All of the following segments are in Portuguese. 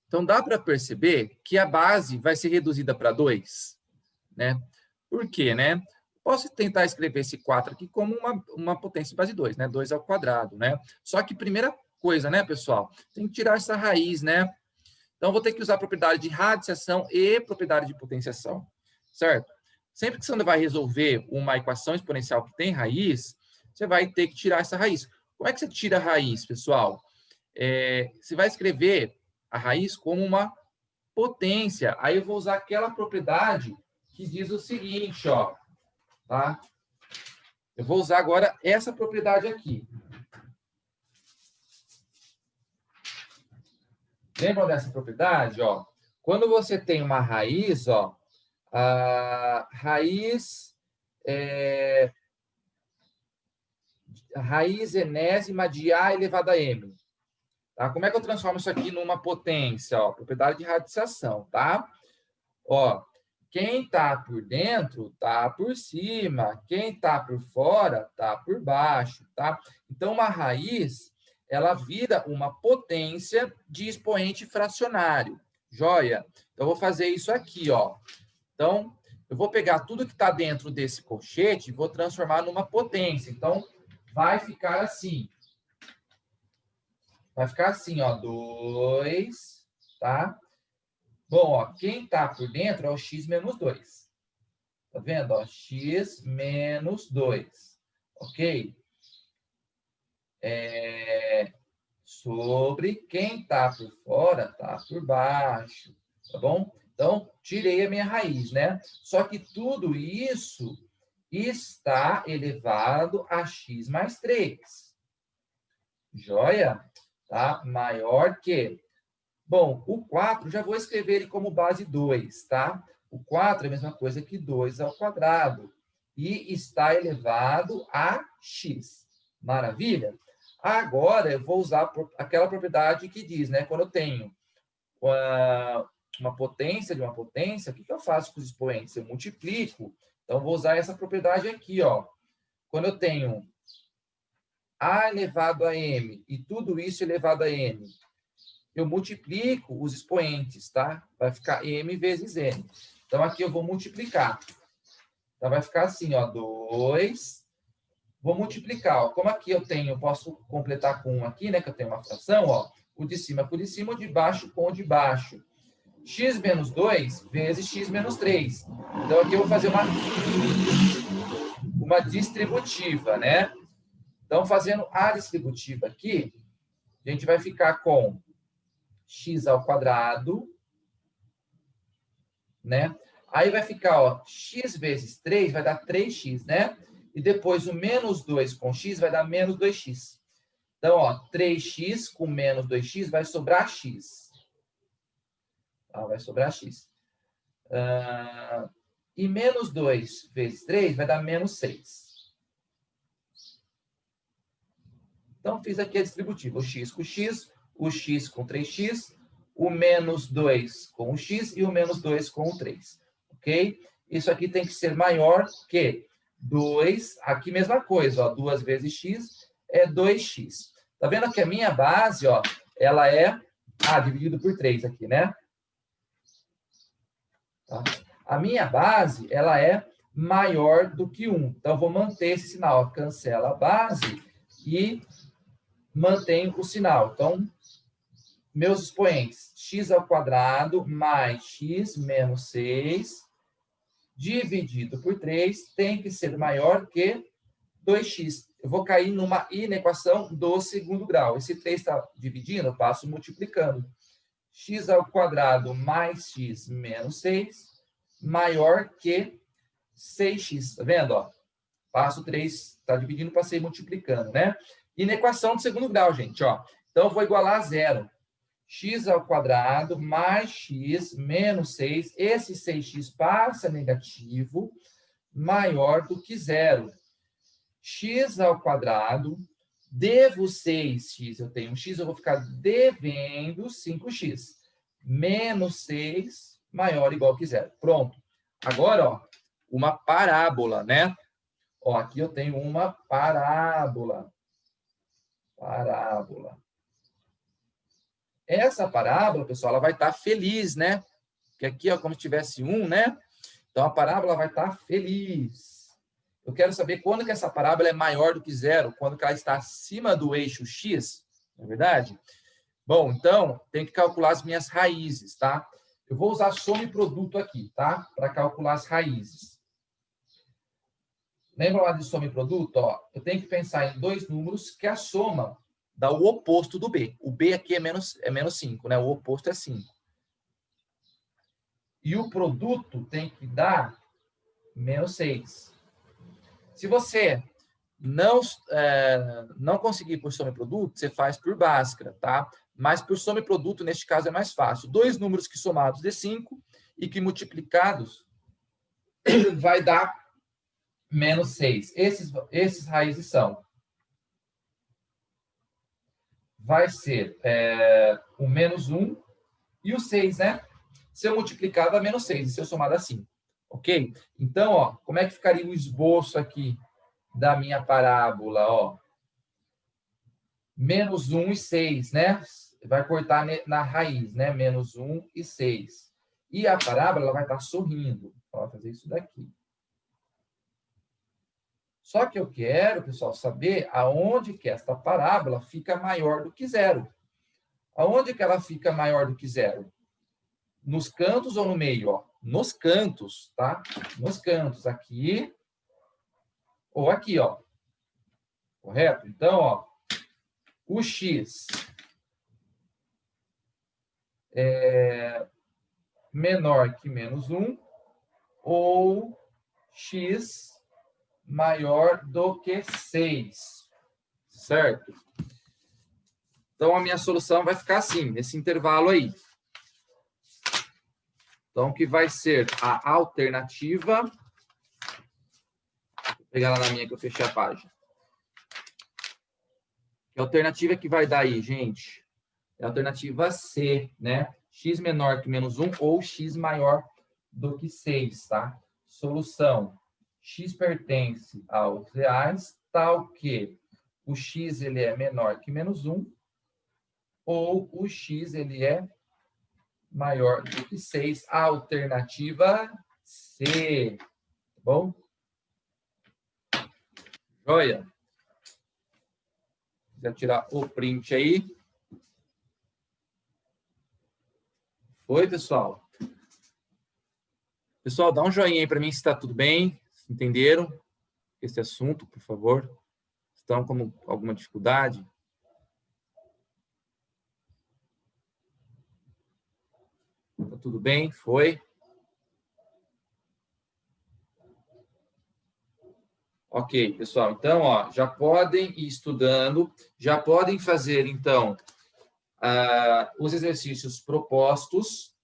Então, dá para perceber que a base vai ser reduzida para 2, né? Por quê, né? Posso tentar escrever esse 4 aqui como uma potência de base 2, né? 2 ao quadrado, né? Só que primeira coisa, né, pessoal? Tem que tirar essa raiz, né? Então, vou ter que usar a propriedade de radiciação e propriedade de potenciação, certo? Sempre que você vai resolver uma equação exponencial que tem raiz, você vai ter que tirar essa raiz. Como é que você tira a raiz, pessoal? Você vai escrever a raiz como uma potência. Aí eu vou usar aquela propriedade que diz o seguinte, ó, tá? Eu vou usar agora essa propriedade aqui. Lembram dessa propriedade, ó? Quando você tem uma raiz, ó, a raiz enésima de A elevado a M. Tá? Como é que eu transformo isso aqui numa potência? Ó, propriedade de radiciação, tá? Ó, quem está por dentro está por cima, quem está por fora está por baixo, tá? Então, uma raiz, ela vira uma potência de expoente fracionário, joia? Então, eu vou fazer isso aqui, ó. Então, eu vou pegar tudo que está dentro desse colchete e vou transformar numa potência. Então, vai ficar assim. Vai ficar assim, ó, 2, tá? Bom, ó, quem está por dentro é o x menos 2. Tá vendo? Ó, x menos 2. Ok? Sobre quem está por fora, tá por baixo. Tá bom? Então, tirei a minha raiz, né? Só que tudo isso está elevado a x mais 3. Joia? Tá? Maior que. Bom, o 4, já vou escrever ele como base 2, tá? O 4 é a mesma coisa que 2 ao quadrado. E está elevado a x. Maravilha? Agora, eu vou usar aquela propriedade que diz, né? Quando eu tenho uma potência de uma potência, o que eu faço com os expoentes? Eu multiplico. Então, vou usar essa propriedade aqui, ó. Quando eu tenho a elevado a m e tudo isso elevado a n, eu multiplico os expoentes, tá? Vai ficar m vezes n. Então, aqui eu vou multiplicar. Então, vai ficar assim, ó, 2. Vou multiplicar, ó. Como aqui eu posso completar com 1 aqui, né? Que eu tenho uma fração, ó. O de cima com o de cima, o de baixo com o de baixo. X menos 2 vezes x menos 3. Então, aqui eu vou fazer uma distributiva, né? Então, fazendo a distributiva aqui, a gente vai ficar com x ao quadrado, né? Aí vai ficar, ó, x vezes 3 vai dar 3x, né? E depois o menos 2 com x vai dar menos 2x. Então, ó, 3x com menos 2x vai sobrar x. Tá? Vai sobrar x. E menos 2 vezes 3 vai dar menos 6. Então, fiz aqui a distributiva. O x com 3x, o menos 2 com o x e o menos 2 com o 3. Ok? Isso aqui tem que ser maior que 2. Aqui, mesma coisa. Ó, 2 vezes x é 2x. Tá vendo que a minha base, ó, ela é dividido por 3 aqui, né? Tá? A minha base, ela é maior do que 1. Então, eu vou manter esse sinal. Ó, cancela a base e mantém o sinal. Então, meus expoentes, x ao quadrado mais x menos 6, dividido por 3, tem que ser maior que 2x. Eu vou cair numa inequação do segundo grau. Esse 3 está dividindo, eu passo multiplicando. X ao quadrado mais x menos 6, maior que 6x. Tá vendo? Ó? Passo 3, está dividindo, passei multiplicando, né? Inequação do segundo grau, gente, ó. Então, eu vou igualar a zero. X ao quadrado mais x menos 6. Esse 6x passa negativo, maior do que zero. X ao quadrado, devo 6x, eu tenho um x, eu vou ficar devendo 5x. Menos 6, maior ou igual que zero. Pronto. Agora, ó, uma parábola, né? Ó, aqui eu tenho uma parábola. Parábola. Essa parábola, pessoal, ela vai estar feliz, né? Porque aqui, ó, como se tivesse 1, né? Então, a parábola vai estar feliz. Eu quero saber quando que essa parábola é maior do que 0, quando que ela está acima do eixo x, não é verdade? Bom, então, tem que calcular as minhas raízes, tá? Eu vou usar soma e produto aqui, tá? Para calcular as raízes. Lembra lá de soma e produto? Ó, eu tenho que pensar em 2 números que a soma dá o oposto do B. O B aqui é menos 5, né? O oposto é 5. E o produto tem que dar menos 6. Se você não conseguir por soma e produto, você faz por Bhaskara, tá? Mas por soma e produto, neste caso, é mais fácil. 2 números que somados dê 5 e que multiplicados vai dar menos 6. Esses raízes são. Vai ser o menos 1 e o 6, né? Se eu multiplicar, dá menos 6. E se eu somar, dá 5. Ok? Então, ó, como é que ficaria o esboço aqui da minha parábola? Ó, menos 1 e 6, né? Vai cortar na raiz, né? Menos 1 e 6. E a parábola ela vai estar sorrindo. Vou fazer isso daqui. Só que eu quero, pessoal, saber aonde que esta parábola fica maior do que 0. Aonde que ela fica maior do que 0? Nos cantos ou no meio? Ó? Nos cantos, tá? Nos cantos, aqui ou aqui, ó. Correto? Então, ó, o x é menor que menos 1 ou x maior do que 6. Certo? Então, a minha solução vai ficar assim, nesse intervalo aí. Então, que vai ser a alternativa... Vou pegar lá na minha que eu fechei a página. Que alternativa que vai dar aí, gente? É a alternativa C, né? X menor que menos 1 ou x maior do que 6, tá? Solução. X pertence aos reais, tal que o x ele é menor que menos 1 ou o x ele é maior do que 6. Alternativa C. Tá bom? Joia? Se quiser tirar o print aí. Foi, pessoal? Pessoal, dá um joinha aí para mim se está tudo bem. Entenderam esse assunto, por favor? Estão com alguma dificuldade? Tá tudo bem? Foi? Ok, pessoal. Então, ó, já podem ir estudando, já podem fazer, então, os exercícios propostos.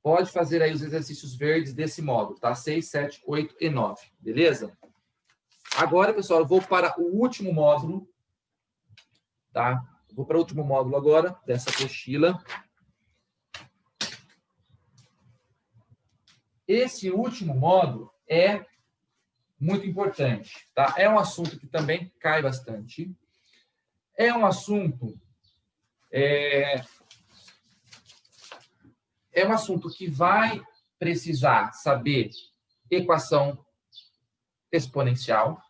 Pode fazer aí os exercícios verdes desse módulo, tá? 6, 7, 8 e 9, beleza? Agora, pessoal, eu vou para o último módulo, tá? Vou para o último módulo agora, dessa apostila. Esse último módulo é muito importante, tá? É um assunto que também cai bastante. É um assunto... É um assunto que vai precisar saber equação exponencial,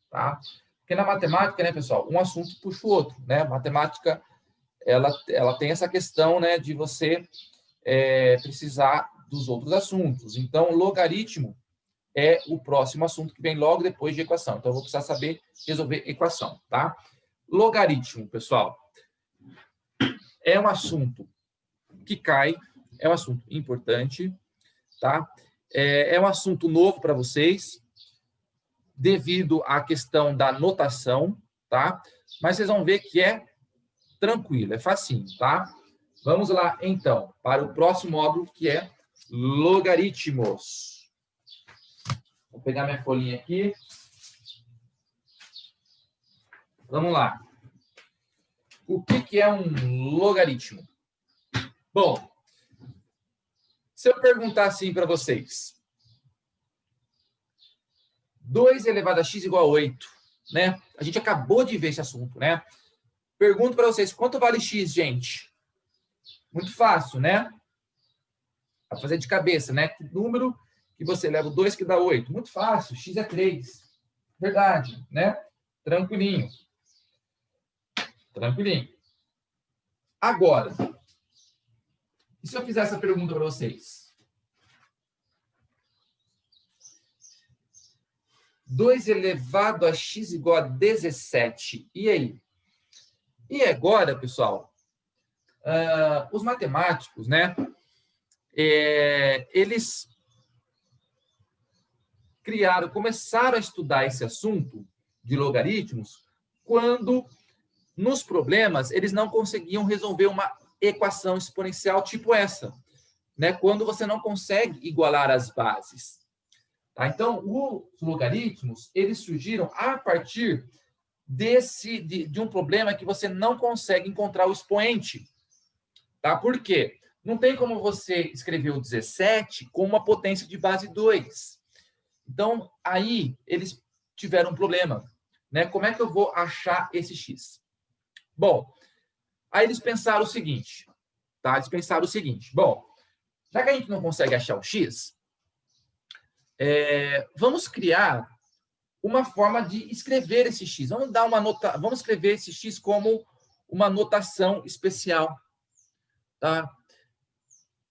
tá? Porque na matemática, né, pessoal, um assunto puxa o outro, né? Matemática, ela tem essa questão, né, de você precisar dos outros assuntos. Então, logaritmo é o próximo assunto que vem logo depois de equação. Então, eu vou precisar saber resolver equação, tá? Logaritmo, pessoal, é um assunto que cai, é um assunto importante, tá? É um assunto novo para vocês, devido à questão da notação, tá? Mas vocês vão ver que é tranquilo, é facinho, tá? Vamos lá, então, para o próximo módulo, que é logaritmos. Vou pegar minha folhinha aqui. Vamos lá. O que é um logaritmo? Bom, se eu perguntar assim para vocês, 2 elevado a x igual a 8, né? A gente acabou de ver esse assunto, né? Pergunto para vocês, quanto vale x, gente? Muito fácil, né? Vai fazer de cabeça, né? Que número que você leva o 2 que dá 8? Muito fácil, x é 3. Verdade, né? Tranquilinho. Tranquilinho. Agora, e se eu fizer essa pergunta para vocês? 2 elevado a x igual a 17. E aí? E agora, pessoal, os matemáticos, né? Eles começaram a estudar esse assunto de logaritmos quando, nos problemas, eles não conseguiam resolver uma equação exponencial tipo essa, né? Quando você não consegue igualar as bases. Tá? Então, os logaritmos, eles surgiram a partir de um problema que você não consegue encontrar o expoente. Tá? Por quê? Não tem como você escrever o 17 com uma potência de base 2. Então, aí, eles tiveram um problema. Né? Como é que eu vou achar esse x? Bom, aí eles pensaram o seguinte. Tá? Eles pensaram o seguinte. Bom, já que a gente não consegue achar o x, vamos criar uma forma de escrever esse x. Vamos escrever esse x como uma notação especial. Tá?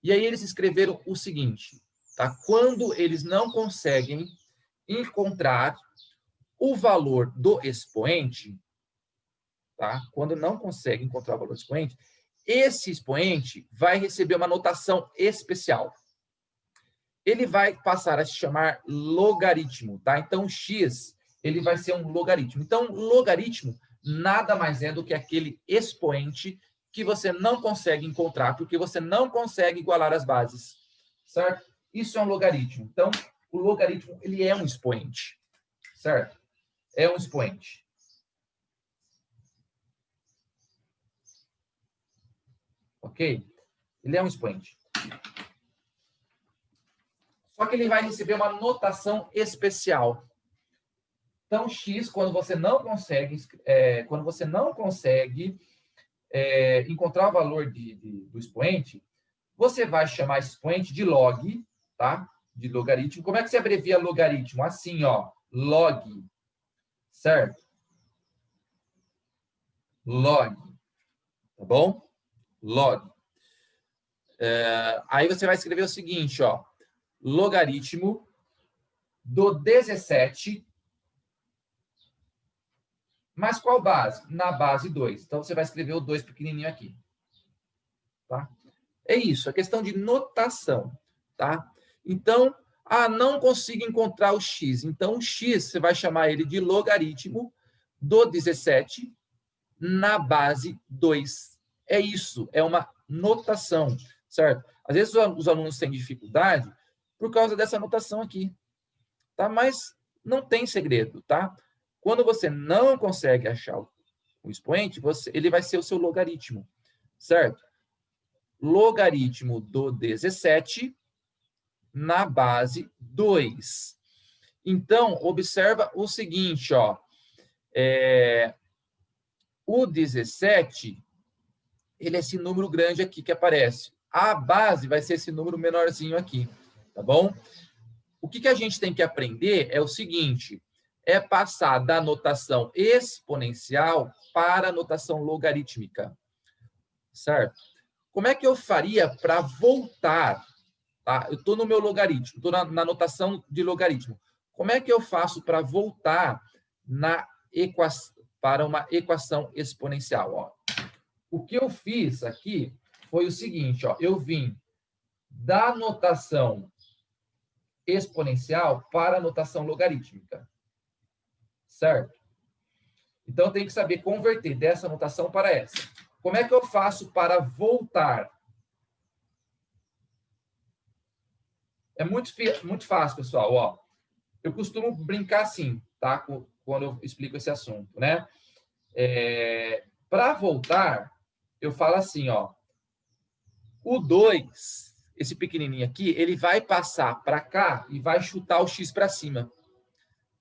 E aí eles escreveram o seguinte, tá? Quando eles não conseguem encontrar o valor do expoente, tá? Quando não conseguem encontrar o valor do expoente, esse expoente vai receber uma notação especial. Ele vai passar a se chamar logaritmo, tá? Então, x, ele vai ser um logaritmo. Então, logaritmo nada mais é do que aquele expoente que você não consegue encontrar, porque você não consegue igualar as bases, certo? Isso é um logaritmo. Então, o logaritmo, ele é um expoente, certo? É um expoente. Ok? Ele é um expoente. Só que ele vai receber uma notação especial. Então, x, quando você não consegue encontrar o valor do expoente, você vai chamar esse expoente de log, tá? De logaritmo. Como é que você abrevia logaritmo? Assim, ó, log, certo? Log, tá bom? Log. Aí você vai escrever o seguinte, ó, logaritmo do 17, mas qual base? Na base 2. Então, você vai escrever o 2 pequenininho aqui. Tá? É isso, é questão de notação. Tá? Então, não consigo encontrar o x. Então, o x, você vai chamar ele de logaritmo do 17 na base 2. É isso, é uma notação, certo? Às vezes, os alunos têm dificuldade por causa dessa notação aqui. Tá? Mas não tem segredo, tá? Quando você não consegue achar o expoente, ele vai ser o seu logaritmo, certo? Logaritmo do 17 na base 2. Então, observa o seguinte, ó. O 17, ele é esse número grande aqui que aparece. A base vai ser esse número menorzinho aqui, tá bom? O que a gente tem que aprender é o seguinte, é passar da notação exponencial para a notação logarítmica, certo? Como é que eu faria para voltar? Tá? Eu estou no meu logaritmo, estou na notação de logaritmo. Como é que eu faço para voltar para uma equação exponencial? Ó, o que eu fiz aqui foi o seguinte, ó, eu vim da notação exponencial para a notação logarítmica. Certo? Então, eu tenho que saber converter dessa notação para essa. Como é que eu faço para voltar? É muito fácil, pessoal. Ó, eu costumo brincar assim, tá? Quando eu explico esse assunto, né? Para voltar, eu falo assim, ó. O 2, esse pequenininho aqui, ele vai passar para cá e vai chutar o x para cima.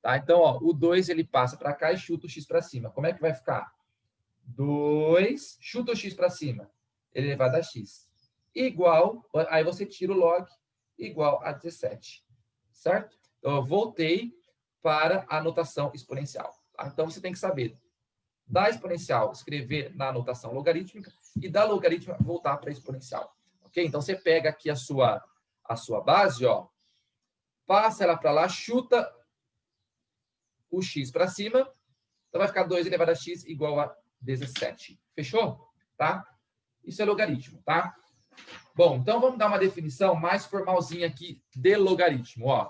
Tá? Então, ó, o 2 ele passa para cá e chuta o x para cima. Como é que vai ficar? 2, chuta o x para cima, elevado a x, igual, aí você tira o log, igual a 17, certo? Então, eu voltei para a notação exponencial. Tá? Então, você tem que saber da exponencial, escrever na notação logarítmica, e da logarítmica voltar para a exponencial. Ok? Então, você pega aqui a sua base, ó, passa ela para lá, chuta o x para cima, então vai ficar 2 elevado a x igual a 17. Fechou? Tá? Isso é logaritmo, tá? Bom, então vamos dar uma definição mais formalzinha aqui de logaritmo, ó.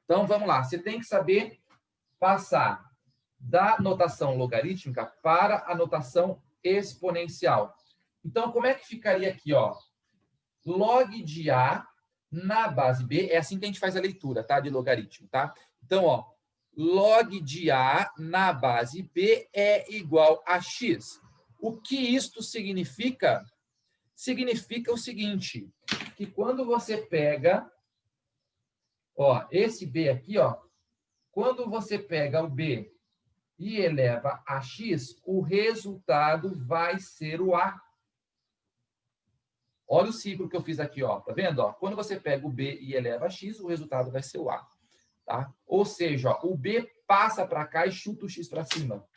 Então, vamos lá. Você tem que saber passar da notação logarítmica para a notação exponencial. Então, como é que ficaria aqui, ó? Log de A na base B, é assim que a gente faz a leitura, tá? De logaritmo, tá? Então, ó, log de A na base B é igual a x. O que isto significa? Significa o seguinte, que quando você pega, ó, esse B aqui, ó, quando você pega o B e eleva a x, o resultado vai ser o A. Olha o ciclo que eu fiz aqui, ó. Tá vendo? Ó? Quando você pega o B e eleva a x, o resultado vai ser o A. Tá? Ou seja, ó, o B passa para cá e chuta o x para cima.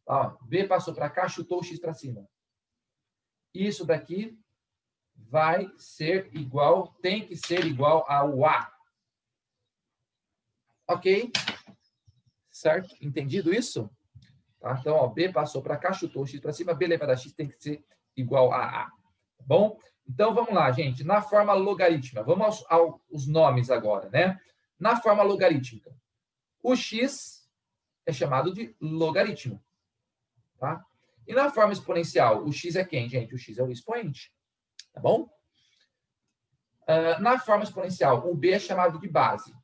Ó, B passou para cá, chutou o x para cima. Isso daqui vai ser igual, tem que ser igual ao A. Ok? Certo? Entendido isso? Tá? Então, ó, B passou para cá, chutou o x para cima, B elevado a x tem que ser igual a A. Tá bom? Então, vamos lá, gente. Na forma logarítmica, vamos aos nomes agora, né? Na forma logarítmica, o x é chamado de logaritmo, tá? E na forma exponencial, o x é quem, gente? O x é o expoente, tá bom? Na forma exponencial, o b é chamado de base.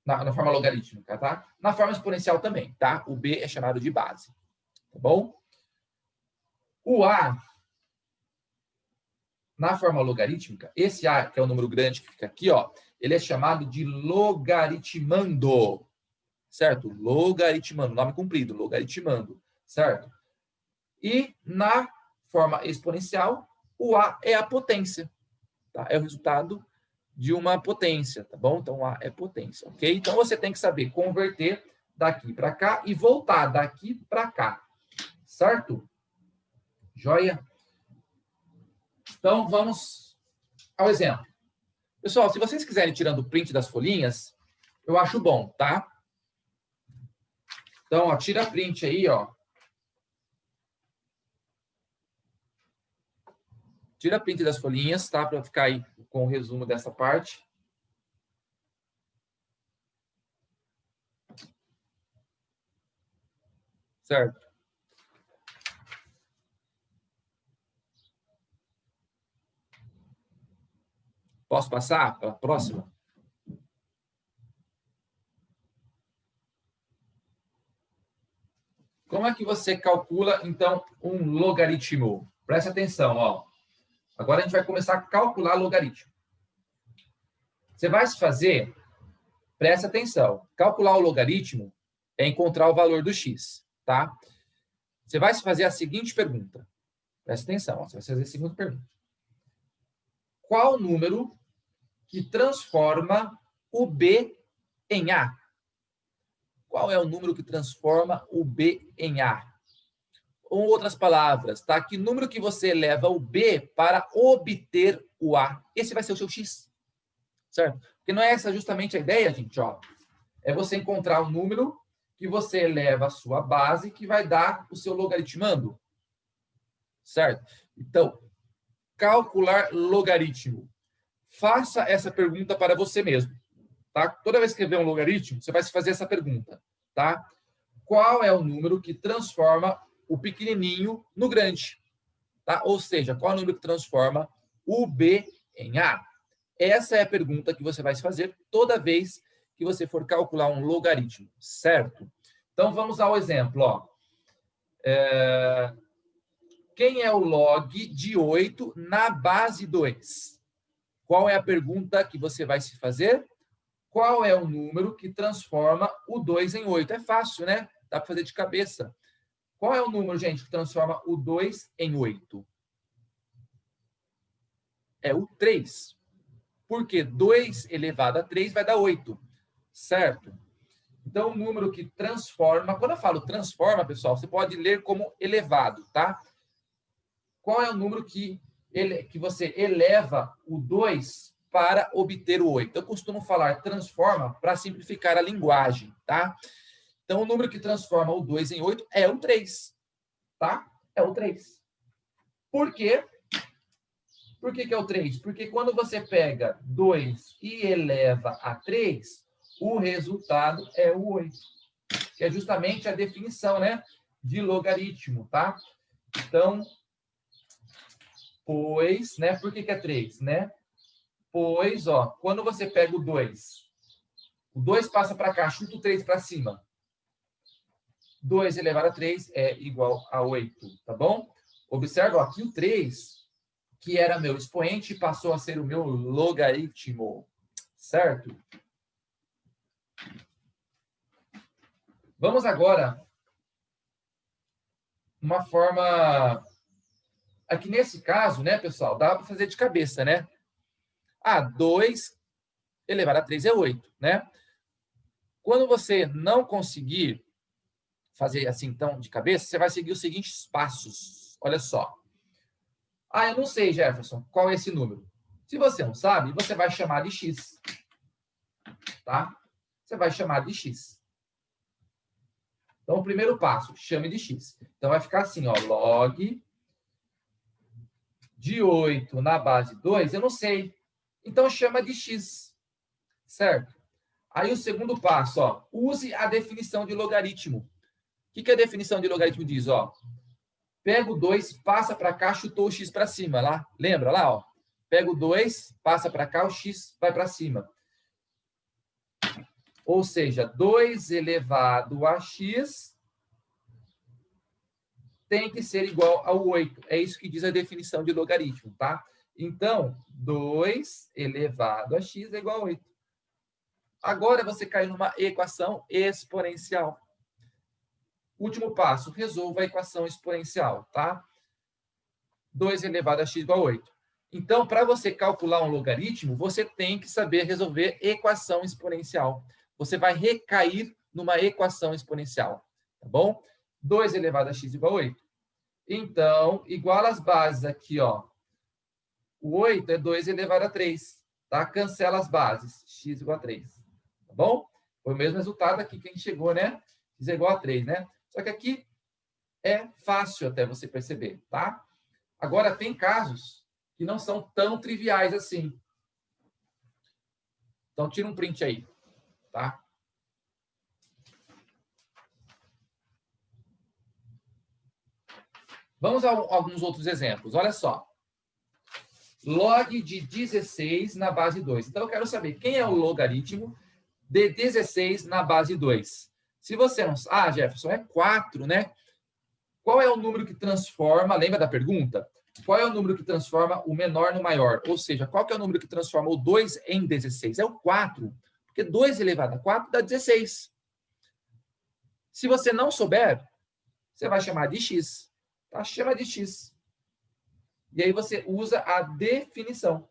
Na forma logarítmica, tá? Na forma exponencial também, tá? O b é chamado de base, tá bom? O a, na forma logarítmica, esse a, que é o número grande que fica aqui, ó, ele é chamado de logaritmando, certo? Logaritmando, nome comprido, logaritmando, certo? E na forma exponencial, o a é a potência, tá? É o resultado de uma potência, tá bom? Então, a é potência, ok? Então, você tem que saber converter daqui para cá e voltar daqui para cá, certo? Joia? Então, vamos ao exemplo. Pessoal, se vocês quiserem tirando o print das folhinhas, eu acho bom, tá? Então, ó, tira print aí, ó. Tira print das folhinhas, tá? Para ficar aí com o resumo dessa parte. Certo? Posso passar para a próxima? Como é que você calcula, então, um logaritmo? Presta atenção, ó. Agora a gente vai começar a calcular logaritmo. Você vai se fazer, presta atenção, calcular o logaritmo é encontrar o valor do x, tá? Você vai se fazer a seguinte pergunta. Presta atenção, ó, você vai fazer a seguinte pergunta. Qual número que transforma o b em a? Qual é o número que transforma o b em a? Ou outras palavras, tá? Que número que você eleva o b para obter o a? Esse vai ser o seu x, certo? Porque não é essa justamente a ideia, gente, ó. É você encontrar um número que você eleva a sua base que vai dar o seu logaritmando, certo? Então, calcular logaritmo. Faça essa pergunta para você mesmo, tá? Toda vez que você vê um logaritmo, você vai se fazer essa pergunta, tá? Qual é o número que transforma o pequenininho no grande, tá? Ou seja, qual é o número que transforma o b em a? Essa é a pergunta que você vai se fazer toda vez que você for calcular um logaritmo, certo? Então, vamos ao exemplo, ó. Quem é o log de 8 na base 2? Qual é a pergunta que você vai se fazer? Qual é o número que transforma o 2 em 8? É fácil, né? Dá para fazer de cabeça. Qual é o número, gente, que transforma o 2 em 8? É o 3. Porque 2 elevado a 3 vai dar 8, certo? Então, o número que transforma... Quando eu falo transforma, pessoal, você pode ler como elevado, tá? Qual é o número que você eleva o 2 para obter o 8? Eu costumo falar transforma para simplificar a linguagem, tá? Então, o número que transforma o 2 em 8 é o 3, tá? É o 3. Por quê? Por que é o 3? Porque quando você pega 2 e eleva a 3, o resultado é o 8. Que é justamente a definição, né, de logaritmo, tá? Então, pois, né? Por que é 3, né? Pois, ó, quando você pega o 2 passa para cá, chuta o 3 para cima. 2 elevado a 3 é igual a 8, tá bom? Observa, ó, aqui o 3, que era meu expoente, passou a ser o meu logaritmo, certo? Vamos agora uma forma... Aqui nesse caso, né, pessoal, dá para fazer de cabeça, né? 2 elevado a 3 é 8, né? Quando você não conseguir fazer assim, então, de cabeça, você vai seguir os seguintes passos. Olha só. Eu não sei, Jefferson, qual é esse número. Se você não sabe, você vai chamar de x. Tá? Você vai chamar de x. Então, o primeiro passo, chame de x. Então, vai ficar assim, ó, log de 8 na base 2, eu não sei. Então, chama de x, certo? Aí, o segundo passo, ó, use a definição de logaritmo. O que a definição de logaritmo diz? Ó, pega o 2, passa para cá, chutou o x para cima. Lá, lembra lá? Ó, pega o 2, passa para cá, o x vai para cima. Ou seja, 2 elevado a x tem que ser igual ao 8. É isso que diz a definição de logaritmo, tá? Então, 2 elevado a x é igual a 8. Agora você cai numa equação exponencial. Último passo, resolva a equação exponencial, tá? 2 elevado a x igual a 8. Então, para você calcular um logaritmo, você tem que saber resolver equação exponencial. Você vai recair numa equação exponencial, tá bom? 2 elevado a x igual a 8. Então, igual as bases aqui, ó. O 8 é 2 elevado a 3, tá? Cancela as bases, x igual a 3, tá bom? Foi o mesmo resultado aqui que a gente chegou, né? X é igual a 3, né? Só que aqui é fácil até você perceber, tá? Agora, tem casos que não são tão triviais assim. Então, tira um print aí, tá? Vamos a alguns outros exemplos. Olha só. Log de 16 na base 2. Então, eu quero saber quem é o logaritmo de 16 na base 2. Se você não sabe... Jefferson, é 4, né? Qual é o número que transforma... Lembra da pergunta? Qual é o número que transforma o menor no maior? Ou seja, qual que é o número que transforma o 2 em 16? É o 4. Porque 2 elevado a 4 dá 16. Se você não souber, você vai chamar de x. Tá? Chama de x. E aí você usa a definição.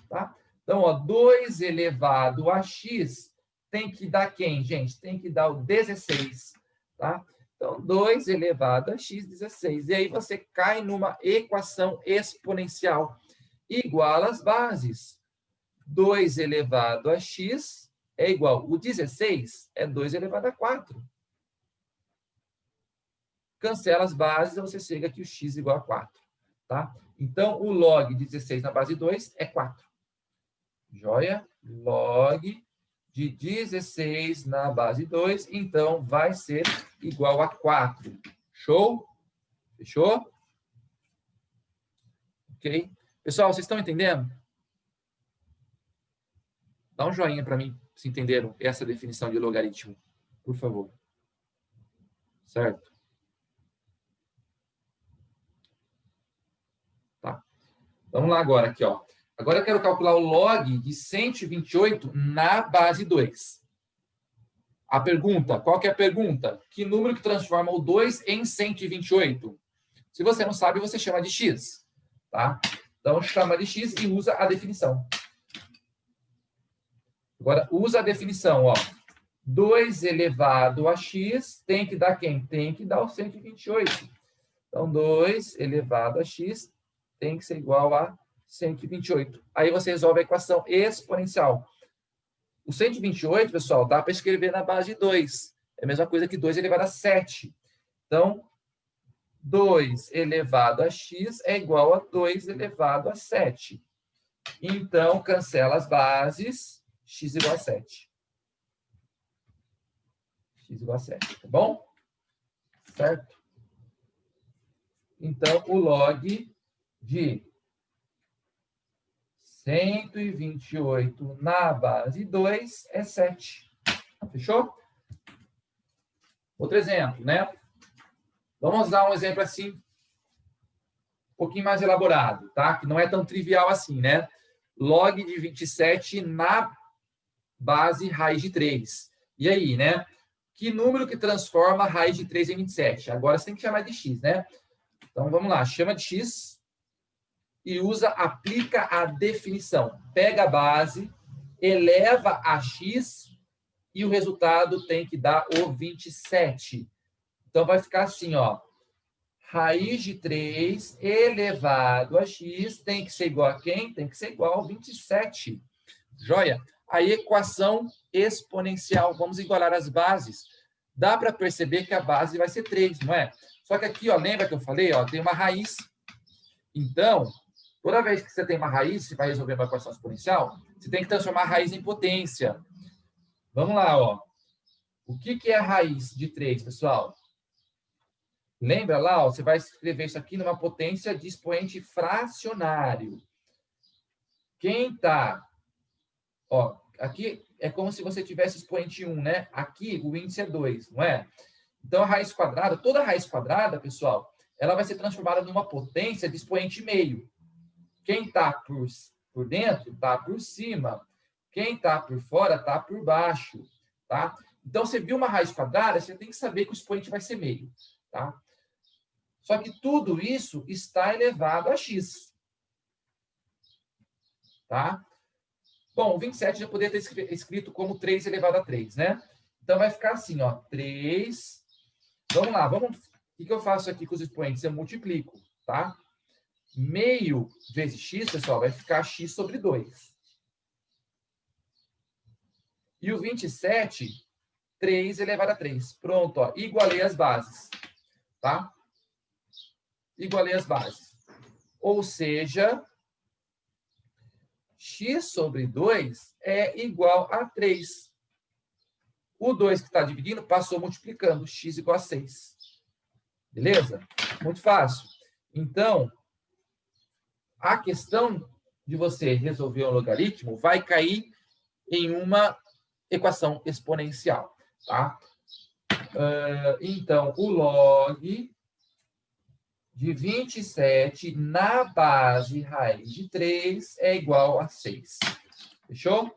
Tá? Então, ó, 2 elevado a x tem que dar quem, gente? Tem que dar o 16. Tá? Então, 2 elevado a x, 16. E aí você cai numa equação exponencial igual às bases. 2 elevado a x é igual. O 16 é 2 elevado a 4. Cancela as bases, você chega aqui o x igual a 4. Tá? Então, o log de 16 na base 2 é 4. Joia? Log de 16 na base 2, então vai ser igual a 4. Show? Fechou? Ok? Pessoal, vocês estão entendendo? Dá um joinha para mim, se entenderam essa definição de logaritmo, por favor. Certo? Tá. Vamos lá agora, aqui, ó. Agora eu quero calcular o log de 128 na base 2. A pergunta, qual que é a pergunta? Que número que transforma o 2 em 128? Se você não sabe, você chama de x, tá? Então, chama de x e usa a definição. Agora, usa a definição, ó. 2 elevado a x tem que dar quem? Tem que dar o 128. Então, 2 elevado a x tem que ser igual a 128. Aí você resolve a equação exponencial. O 128, pessoal, dá para escrever na base de 2. É a mesma coisa que 2 elevado a 7. Então, 2 elevado a x é igual a 2 elevado a 7. Então, cancela as bases, x igual a 7. X igual a 7, tá bom? Certo? Então, o log de 128 na base 2 é 7. Fechou? Outro exemplo, né? Vamos dar um exemplo assim, um pouquinho mais elaborado, tá? Que não é tão trivial assim, né? Log de 27 na base raiz de 3. E aí, né? Que número que transforma a raiz de 3 em 27? Agora você tem que chamar de x, né? Então, vamos lá. Chama de x e aplica a definição. Pega a base, eleva a x e o resultado tem que dar o 27. Então, vai ficar assim, ó. Raiz de 3 elevado a x tem que ser igual a quem? Tem que ser igual a 27. Joia? A equação exponencial. Vamos igualar as bases. Dá para perceber que a base vai ser 3, não é? Só que aqui, ó, lembra que eu falei? Ó, tem uma raiz. Então, toda vez que você tem uma raiz, você vai resolver uma equação exponencial, você tem que transformar a raiz em potência. Vamos lá, ó. O que é a raiz de 3, pessoal? Lembra lá, ó, você vai escrever isso aqui numa potência de expoente fracionário. Quem está... Ó, aqui é como se você tivesse expoente 1, né? Aqui o índice é 2, não é? Então, a raiz quadrada, toda raiz quadrada, pessoal, ela vai ser transformada numa potência de expoente meio. Quem está por dentro, está por cima. Quem está por fora, está por baixo. Tá? Então, você viu uma raiz quadrada, você tem que saber que o expoente vai ser meio. Tá? Só que tudo isso está elevado a x. Tá? Bom, o 27 já poderia ter escrito como 3 elevado a 3, né? Então, vai ficar assim, ó, 3... Vamos lá, o que eu faço aqui com os expoentes? Eu multiplico, tá? Meio vezes x, pessoal, vai ficar x sobre 2. E o 27, 3 elevado a 3. Pronto, ó, igualei as bases, tá? Igualei as bases. Ou seja, x sobre 2 é igual a 3. O 2 que está dividindo passou multiplicando, x igual a 6. Beleza? Muito fácil. Então, a questão de você resolver um logaritmo vai cair em uma equação exponencial, tá? Então, o log de 27 na base raiz de 3 é igual a 6. Fechou?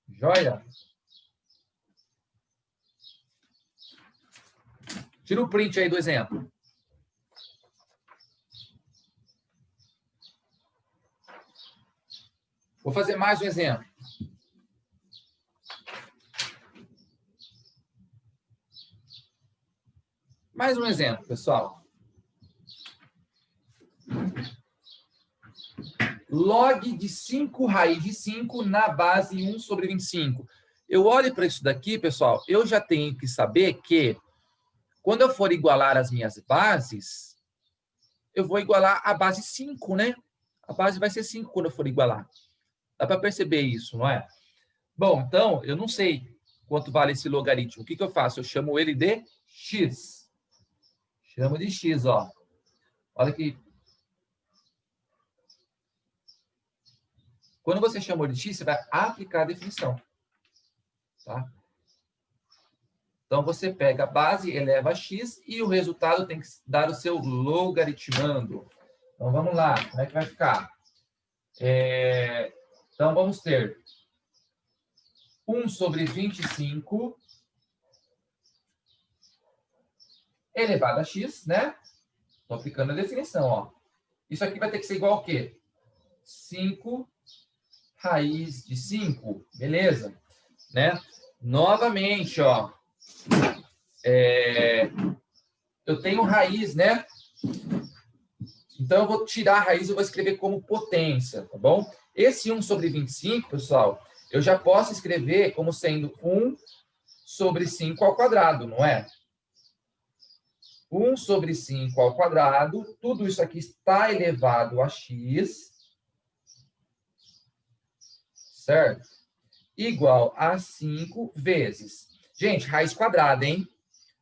Joia? Tira o print aí do exemplo. Vou fazer mais um exemplo. Mais um exemplo, pessoal. Log de 5 raiz de 5 na base 1 sobre 25. Eu olho para isso daqui, pessoal, eu já tenho que saber que quando eu for igualar as minhas bases, eu vou igualar a base 5, né? A base vai ser 5 quando eu for igualar. Dá para perceber isso, não é? Bom, então, eu não sei quanto vale esse logaritmo. O que eu faço? Eu chamo ele de x. Chamo de x, ó. Olha aqui. Quando você chamou de x, você vai aplicar a definição. Tá? Então, você pega a base, eleva a x e o resultado tem que dar o seu logaritmando. Então, vamos lá. Como é que vai ficar? Então, vamos ter 1 sobre 25 elevado a x, né? Estou aplicando a definição, ó. Isso aqui vai ter que ser igual ao quê? 5 raiz de 5, beleza? Né? Novamente, ó. Eu tenho raiz, né? Então, eu vou tirar a raiz e vou escrever como potência, tá bom? Esse 1 sobre 25, pessoal, eu já posso escrever como sendo 1 sobre 5 ao quadrado, não é? 1 sobre 5 ao quadrado, tudo isso aqui está elevado a x, certo? Igual a 5 vezes. Gente, raiz quadrada, hein?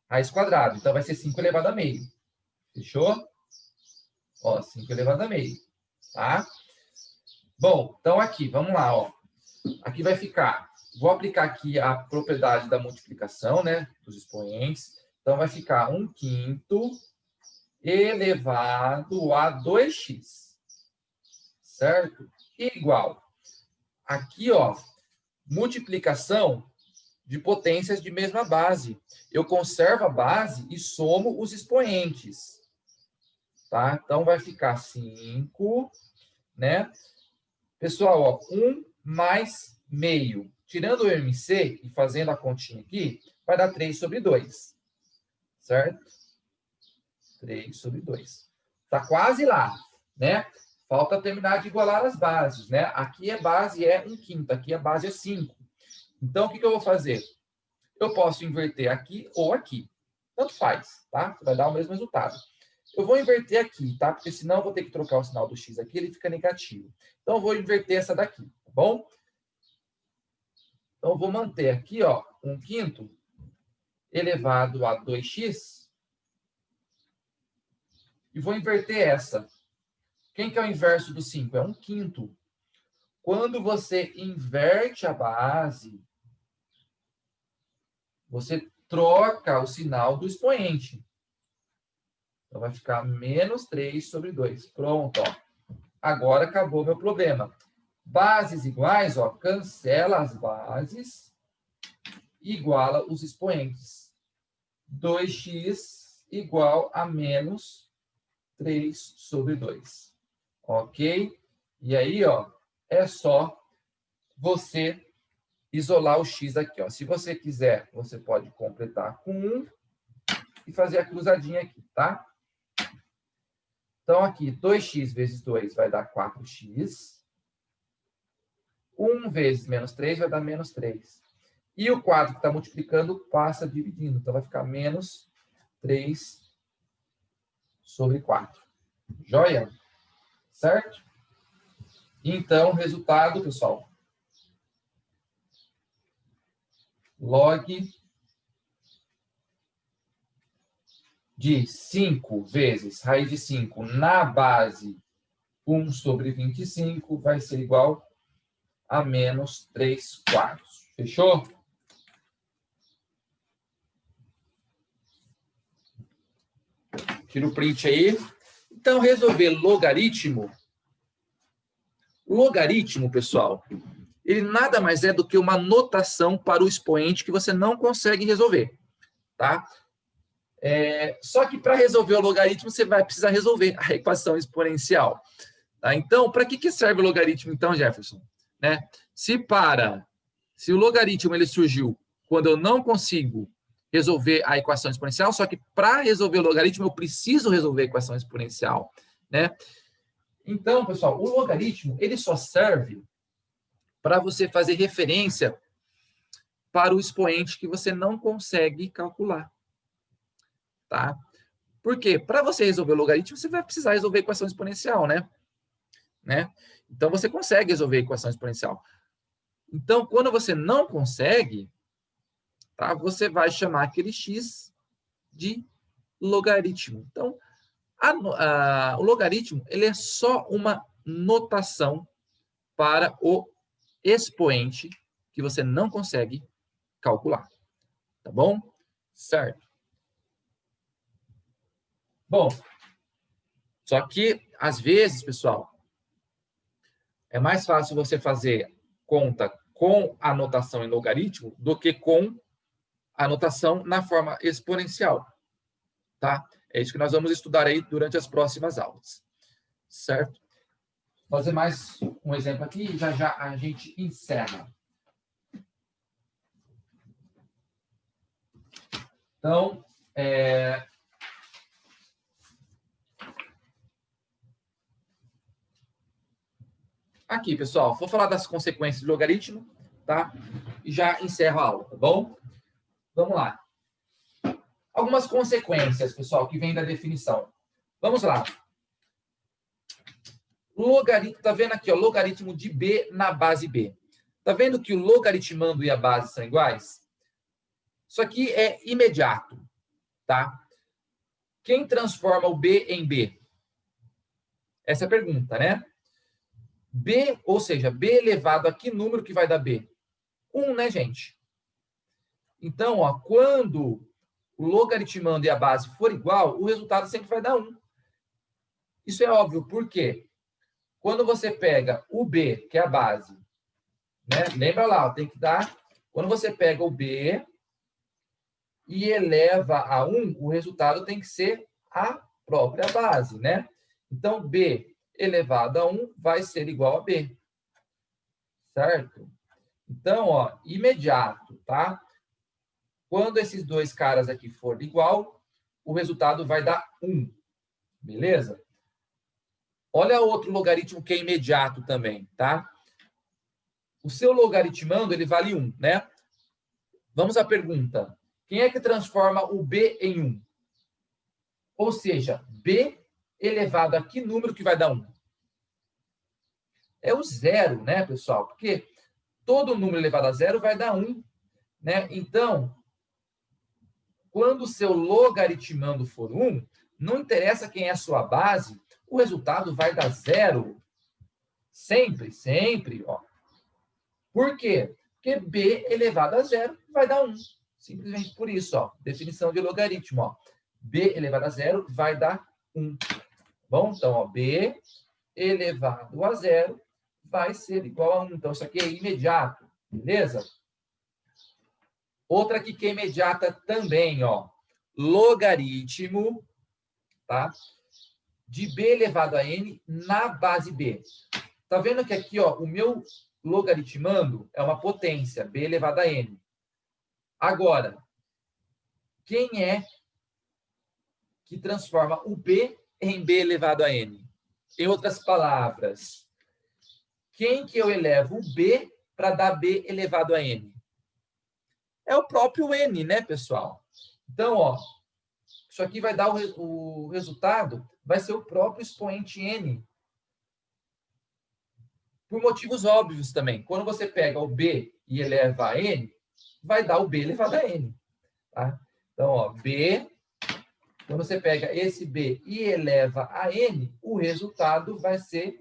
Raiz quadrada. Então, vai ser 5 elevado a meio. Fechou? Ó, 5 elevado a meio. Tá? Bom, então aqui, vamos lá, ó. Aqui vai ficar... Vou aplicar aqui a propriedade da multiplicação, né? Dos expoentes. Então, vai ficar 1/5 elevado a 2x. Certo? Igual. Aqui, ó, multiplicação de potências de mesma base. Eu conservo a base e somo os expoentes. Tá? Então, vai ficar 5, né? Pessoal, ó, 1 mais meio. Tirando o MC e fazendo a continha aqui, vai dar 3 sobre 2. Certo? 3 sobre 2. Tá quase lá, né? Falta terminar de igualar as bases, né? Aqui a base é 1/5, aqui a base é 5. Então, o que eu vou fazer? Eu posso inverter aqui ou aqui. Tanto faz, tá? Vai dar o mesmo resultado. Eu vou inverter aqui, tá? Porque senão eu vou ter que trocar o sinal do x aqui, ele fica negativo. Então, eu vou inverter essa daqui, tá bom? Então, eu vou manter aqui, ó, 1/5 elevado a 2x. E vou inverter essa. Quem que é o inverso do 5? É 1/5. Quando você inverte a base, você troca o sinal do expoente. Então, vai ficar menos 3 sobre 2. Pronto, ó. Agora acabou meu problema. Bases iguais, ó, cancela as bases, iguala os expoentes. 2x igual a menos 3 sobre 2. Ok? E aí, ó, é só você isolar o x aqui, ó. Se você quiser, você pode completar com 1 e fazer a cruzadinha aqui, tá? Então, aqui, 2x vezes 2 vai dar 4x. 1 vezes menos 3 vai dar menos 3. E o 4 que está multiplicando passa dividindo. Então, vai ficar menos 3 sobre 4. Joia? Certo? Então, resultado, pessoal. Log de 5 vezes raiz de 5 na base 1 sobre 25 vai ser igual a menos 3/4. Fechou? Tira o print aí. Então, resolver logaritmo. Logaritmo, pessoal, ele nada mais é do que uma notação para o expoente que você não consegue resolver. Tá? Só que para resolver o logaritmo, você vai precisar resolver a equação exponencial. Tá? Então, para que serve o logaritmo, então, Jefferson? Né? Se o logaritmo ele surgiu quando eu não consigo resolver a equação exponencial, só que para resolver o logaritmo eu preciso resolver a equação exponencial, né? Então, pessoal, o logaritmo ele só serve para você fazer referência para o expoente que você não consegue calcular, tá? Porque para você resolver o logaritmo você vai precisar resolver a equação exponencial, né? Então você consegue resolver a equação exponencial. Então, quando você não consegue, tá, você vai chamar aquele x de logaritmo. Então, o logaritmo ele é só uma notação para o expoente que você não consegue calcular. Tá bom? Certo. Bom, só que, às vezes, pessoal, é mais fácil você fazer conta com a notação em logaritmo do que com a notação na forma exponencial. tá? É isso que nós vamos estudar aí durante as próximas aulas, certo? Vou fazer mais um exemplo aqui e já já a gente encerra. Então, aqui, pessoal, vou falar das consequências do logaritmo, tá? E já encerro a aula, tá bom? Vamos lá. Algumas consequências, pessoal, que vêm da definição. Vamos lá. Logaritmo, tá vendo aqui, ó, logaritmo de B na base B. Tá vendo que o logaritmando e a base são iguais? Isso aqui é imediato, tá? Quem transforma o B em B? Essa é a pergunta, né? B, ou seja, B elevado a que número que vai dar B? 1, né, gente? Então, ó, quando o logaritmando e a base for igual, o resultado sempre vai dar 1. Isso é óbvio, por quê? Quando você pega o B, que é a base, né? Lembra lá, ó, tem que dar... Quando você pega o B e eleva a 1, o resultado tem que ser a própria base, né? Então, B elevado a 1 vai ser igual a B. Certo? Então, ó, imediato, tá? Quando esses dois caras aqui forem igual, o resultado vai dar 1. Beleza? Olha outro logaritmo que é imediato também, tá? O seu logaritmando, ele vale 1, né? Vamos à pergunta. Quem é que transforma o B em 1? Ou seja, B elevado a que número que vai dar 1? É o zero, né, pessoal? Porque todo número elevado a zero vai dar 1, né? Então, quando o seu logaritmando for 1, não interessa quem é a sua base, o resultado vai dar 0. Sempre, sempre, ó. Por quê? Porque B elevado a 0 vai dar 1. Simplesmente por isso, ó. Definição de logaritmo, ó. B elevado a 0 vai dar 1. Bom, então, ó, B elevado a 0 vai ser igual a 1. Então, isso aqui é imediato, beleza? Outra aqui que é imediata também, ó. Logaritmo, tá? De B elevado a N na base B. Tá vendo que aqui, ó, o meu logaritmando é uma potência, B elevado a N. Agora, quem é que transforma o B em B elevado a N? Em outras palavras, quem que eu elevo o B para dar B elevado a N? É o próprio N, né, pessoal? Então, ó, isso aqui vai dar o resultado, vai ser o próprio expoente N. Por motivos óbvios também. Quando você pega o B e eleva a N, vai dar o B elevado a N. Tá? Então, ó, B, quando você pega esse B e eleva a N, o resultado vai ser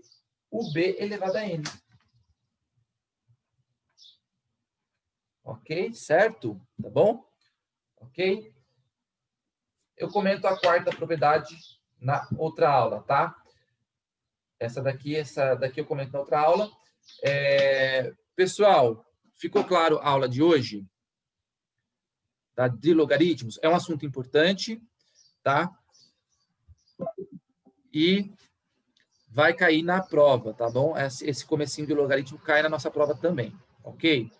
o B elevado a N. Ok? Certo? Tá bom? Ok? Eu comento a quarta propriedade na outra aula, tá? Essa daqui eu comento na outra aula. Pessoal, ficou claro a aula de hoje? Tá? De logaritmos? É um assunto importante, tá? E vai cair na prova, tá bom? Esse comecinho de logaritmo cai na nossa prova também, ok?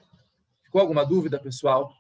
Ficou alguma dúvida, pessoal?